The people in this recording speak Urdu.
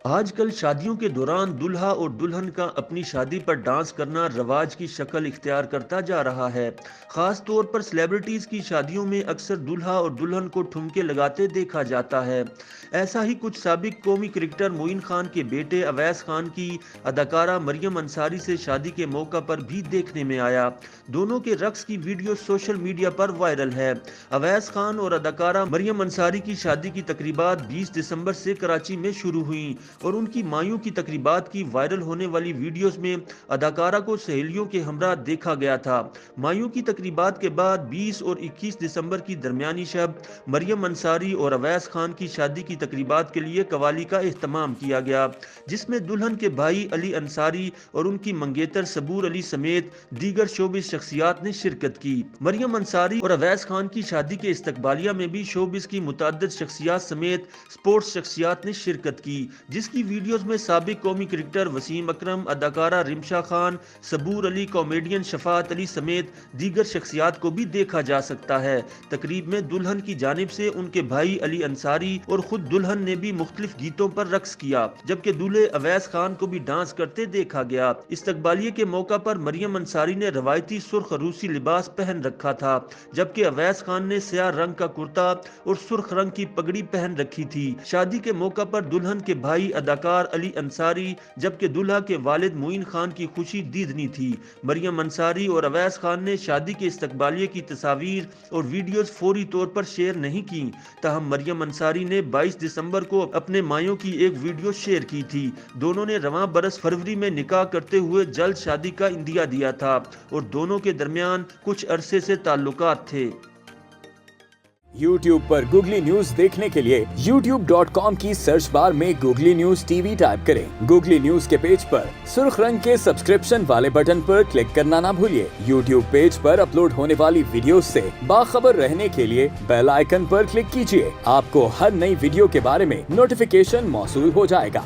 آج کل شادیوں کے دوران دلہا اور دلہن کا اپنی شادی پر ڈانس کرنا رواج کی شکل اختیار کرتا جا رہا ہے۔ خاص طور پر سیلیبریٹیز کی شادیوں میں اکثر دلہا اور دلہن کو ٹھمکے لگاتے دیکھا جاتا ہے۔ ایسا ہی کچھ سابق قومی کرکٹر معین خان کے بیٹے اویس خان کی اداکارہ مریم انصاری سے شادی کے موقع پر بھی دیکھنے میں آیا۔ دونوں کے رقص کی ویڈیو سوشل میڈیا پر وائرل ہے۔ اویس خان اور اداکارہ مریم انصاری کی شادی کی تقریبات 20 دسمبر سے کراچی میں شروع ہوئیں اور ان کی مایوں کی تقریبات کی وائرل ہونے والی ویڈیوز میں اداکارہ کو سہیلیوں کے ہمراہ دیکھا گیا تھا۔ مایوں کی تقریبات کے بعد 20 اور 21 دسمبر کی درمیانی شب مریم انصاری اور اویس خان کی شادی کی تقریبات کے لیے قوالی کا اہتمام کیا گیا، جس میں دلہن کے بھائی علی انصاری اور ان کی منگیتر صبور علی سمیت دیگر شوبز شخصیات نے شرکت کی۔ مریم انصاری اور اویس خان کی شادی کے استقبالیہ میں بھی شوبز کی متعدد شخصیات سمیت سپورٹس شخصیات نے شرکت کی، جس کی ویڈیوز میں سابق قومی کرکٹر وسیم اکرم، اداکارہ رمشا خان، صبور علی، کامیڈین شفاعت علی سمیت دیگر شخصیات کو بھی دیکھا جا سکتا ہے۔ تقریب میں دلہن کی جانب سے ان کے بھائی علی انصاری اور خود دلہن نے بھی مختلف گیتوں پر رقص کیا، جبکہ دولہے اویس خان کو بھی ڈانس کرتے دیکھا گیا۔ استقبالیہ کے موقع پر مریم انصاری نے روایتی سرخ روسی لباس پہن رکھا تھا، جبکہ اویس خان نے سیاہ رنگ کا کرتا اور سرخ رنگ کی پگڑی پہن رکھی تھی۔ شادی کے موقع پر دلہن کے بھائی اداکار علی انصاری جبکہ دلہا کے والد معین خان کی خوشی دیدنی تھی۔ مریم انصاری اور اویس خان نے شادی کے استقبالیہ کی تصاویر اور ویڈیوز فوری طور پر شیئر نہیں کی، تاہم مریم انصاری نے 22 دسمبر کو اپنے مایوں کی ایک ویڈیو شیئر کی تھی۔ دونوں نے رواں برس فروری میں نکاح کرتے ہوئے جلد شادی کا اندیا دیا تھا اور دونوں کے درمیان کچھ عرصے سے تعلقات تھے۔ YouTube پر گوگلی نیوز دیکھنے کے لیے youtube.com کی سرچ بار میں googly news T V type کریں۔ گوگلی نیوز کے پیج پر سرخ رنگ کے سبسکرپشن والے بٹن پر کلک کرنا نہ بھولیے۔ YouTube پیج پر اپلوڈ ہونے والی ویڈیوز سے باخبر رہنے کے لیے بیل آئیکن پر کلک کیجیے۔ آپ کو ہر نئی ویڈیو کے بارے میں نوٹیفیکیشن موصول ہو جائے گا۔